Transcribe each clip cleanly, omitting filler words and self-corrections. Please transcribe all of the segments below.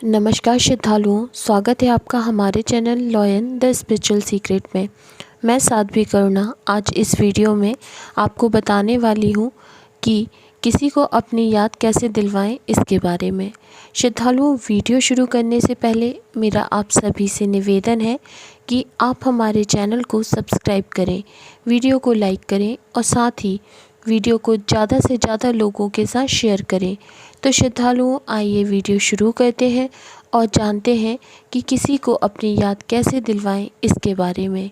नमस्कार श्रद्धालुओं, स्वागत है आपका हमारे channel lion the spiritual secret में। मैं साध्वी करुणा आज इस वीडियो में आपको बताने वाली हूँ कि किसी को अपनी याद कैसे दिलवाएं इसके बारे में। श्रद्धालुओं, वीडियो शुरू करने से पहले मेरा आप सभी से निवेदन है कि आप हमारे चैनल को सब्सक्राइब करें, वीडियो को लाइक करें और साथ ही वीडियो को ज़्यादा से ज़्यादा लोगों के साथ शेयर करें। तो श्रद्धालुओं, आइए वीडियो शुरू करते हैं और जानते हैं कि किसी को अपनी याद कैसे दिलवाएं इसके बारे में।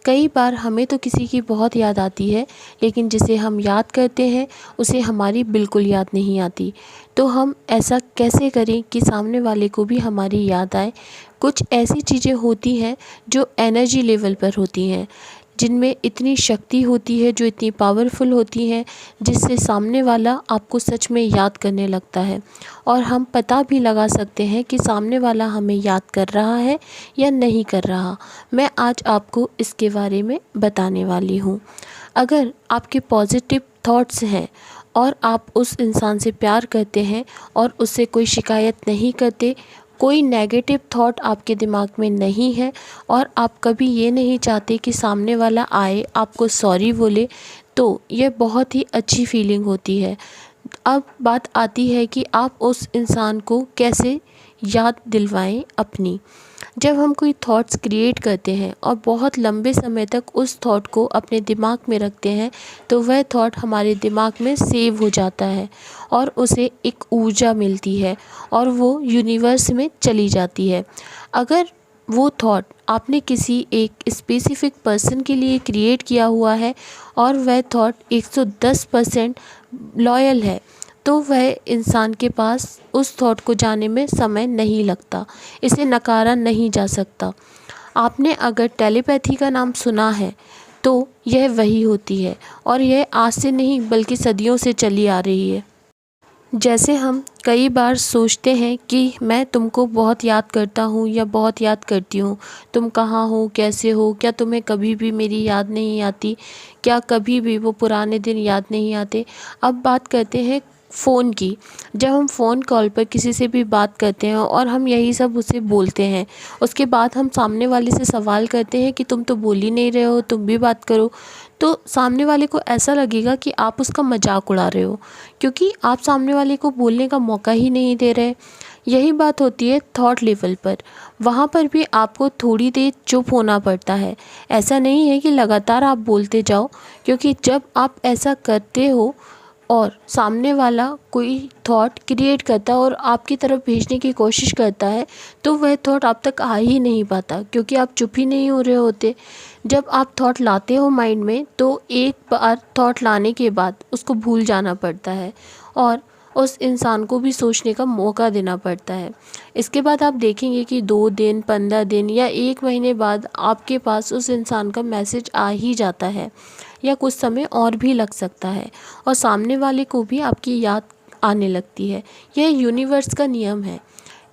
कई बार हमें तो किसी की बहुत याद आती है, लेकिन जिसे हम याद करते हैं उसे हमारी बिल्कुल याद नहीं आती। तो हम ऐसा कैसे करें कि सामने वाले को भी हमारी याद आए। कुछ ऐसी चीज़ें होती हैं जो एनर्जी लेवल पर होती हैं, जिनमें इतनी शक्ति होती है, जो इतनी पावरफुल होती हैं, जिससे सामने वाला आपको सच में याद करने लगता है और हम पता भी लगा सकते हैं कि सामने वाला हमें याद कर रहा है या नहीं कर रहा। मैं आज आपको इसके बारे में बताने वाली हूँ। अगर आपके पॉजिटिव थॉट्स हैं और आप उस इंसान से प्यार करते हैं और उससे कोई शिकायत नहीं करते, कोई नेगेटिव थॉट आपके दिमाग में नहीं है और आप कभी ये नहीं चाहते कि सामने वाला आए आपको सॉरी बोले, तो ये बहुत ही अच्छी फीलिंग होती है। अब बात आती है कि आप उस इंसान को कैसे याद दिलवाएं अपनी। जब हम कोई थॉट्स क्रिएट करते हैं और बहुत लंबे समय तक उस थॉट को अपने दिमाग में रखते हैं, तो वह थॉट हमारे दिमाग में सेव हो जाता है और उसे एक ऊर्जा मिलती है और वो यूनिवर्स में चली जाती है। अगर वो थॉट आपने किसी एक स्पेसिफिक पर्सन के लिए क्रिएट किया हुआ है और वह थॉट 110% लॉयल है, तो वह इंसान के पास उस थॉट को जाने में समय नहीं लगता, इसे नकारा नहीं जा सकता। आपने अगर टेलीपैथी का नाम सुना है तो यह वही होती है और यह आज से नहीं बल्कि सदियों से चली आ रही है। जैसे हम कई बार सोचते हैं कि मैं तुमको बहुत याद करता हूँ या बहुत याद करती हूँ, तुम कहाँ हो, कैसे हो, क्या तुम्हें कभी भी मेरी याद नहीं आती, क्या कभी भी वो पुराने दिन याद नहीं आते। अब बात करते हैं फ़ोन की। जब हम फ़ोन कॉल पर किसी से भी बात करते हैं और हम यही सब उसे बोलते हैं, उसके बाद हम सामने वाले से सवाल करते हैं कि तुम तो बोल ही नहीं रहे हो, तुम भी बात करो, तो सामने वाले को ऐसा लगेगा कि आप उसका मजाक उड़ा रहे हो, क्योंकि आप सामने वाले को बोलने का मौका ही नहीं दे रहे। यही बात होती है थॉट लेवल पर। वहाँ पर भी आपको थोड़ी देर चुप होना पड़ता है। ऐसा नहीं है कि लगातार आप बोलते जाओ, क्योंकि जब आप ऐसा करते हो और सामने वाला कोई थॉट क्रिएट करता है और आपकी तरफ भेजने की कोशिश करता है, तो वह थॉट आप तक आ ही नहीं पाता, क्योंकि आप चुप ही नहीं हो रहे होते। जब आप थॉट लाते हो माइंड में, तो एक बार थॉट लाने के बाद उसको भूल जाना पड़ता है और उस इंसान को भी सोचने का मौका देना पड़ता है। इसके बाद आप देखेंगे कि 2 दिन, 15 दिन या 1 महीने बाद आपके पास उस इंसान का मैसेज आ ही जाता है, या कुछ समय और भी लग सकता है और सामने वाले को भी आपकी याद आने लगती है। यह यूनिवर्स का नियम है।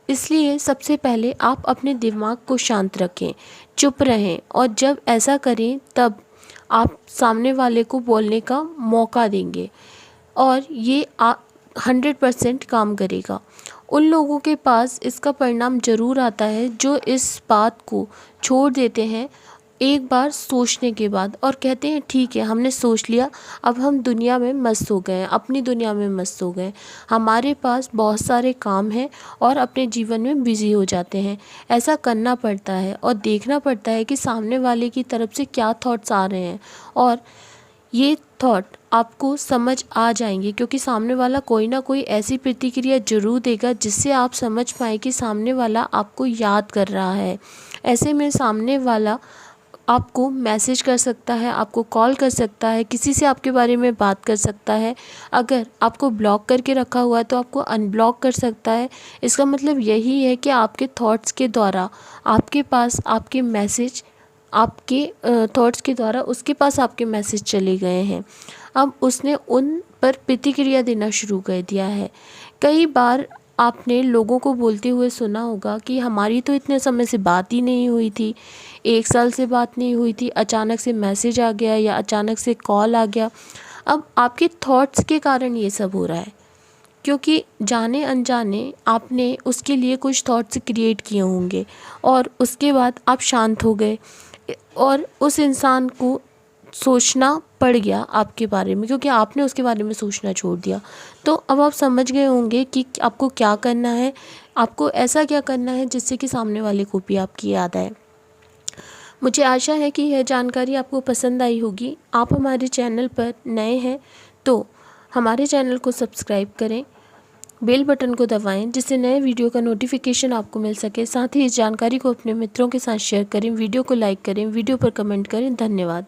इसलिए सबसे पहले आप अपने दिमाग को शांत रखें, चुप रहें और जब ऐसा करें तब आप सामने वाले को बोलने का मौका देंगे और ये 100% काम करेगा। उन लोगों के पास इसका परिणाम ज़रूर आता है जो इस बात को छोड़ देते हैं एक बार सोचने के बाद और कहते हैं ठीक है, हमने सोच लिया, अब हम दुनिया में मस्त हो गए हैं, अपनी दुनिया में मस्त हो गए, हमारे पास बहुत सारे काम हैं और अपने जीवन में बिज़ी हो जाते हैं। ऐसा करना पड़ता है और देखना पड़ता है कि सामने वाले की तरफ से क्या थॉट्स आ रहे हैं और ये थॉट आपको समझ आ जाएंगे, क्योंकि सामने वाला कोई ना कोई ऐसी प्रतिक्रिया ज़रूर देगा जिससे आप समझ पाएँ कि सामने वाला आपको याद कर रहा है। ऐसे में सामने वाला आपको मैसेज कर सकता है, आपको कॉल कर सकता है, किसी से आपके बारे में बात कर सकता है। अगर आपको ब्लॉक करके रखा हुआ है तो आपको अनब्लॉक कर सकता है। इसका मतलब यही है कि आपके थॉट्स के द्वारा आपके पास आपके मैसेज, आपके थॉट्स के द्वारा उसके पास आपके मैसेज चले गए हैं। अब उसने उन पर प्रतिक्रिया देना शुरू कर दिया है। कई बार आपने लोगों को बोलते हुए सुना होगा कि हमारी तो इतने समय से बात ही नहीं हुई थी, 1 साल से बात नहीं हुई थी, अचानक से मैसेज आ गया या अचानक से कॉल आ गया। अब आपके थॉट्स के कारण ये सब हो रहा है। क्योंकि जाने अनजाने आपने उसके लिए कुछ थॉट्स क्रिएट किए होंगे और उसके बाद आप शांत हो गए और उस इंसान को सोचना पड़ गया आपके बारे में, क्योंकि आपने उसके बारे में सोचना छोड़ दिया। तो अब आप समझ गए होंगे कि आपको क्या करना है, आपको ऐसा क्या करना है जिससे कि सामने वाले को भी आपकी याद आए। मुझे आशा है कि यह जानकारी आपको पसंद आई होगी। आप हमारे चैनल पर नए हैं तो हमारे चैनल को सब्सक्राइब करें, बेल बटन को दबाएं जिससे नए वीडियो का नोटिफिकेशन आपको मिल सके। साथ ही इस जानकारी को अपने मित्रों के साथ शेयर करें, वीडियो को लाइक करें, वीडियो पर कमेंट करें। धन्यवाद।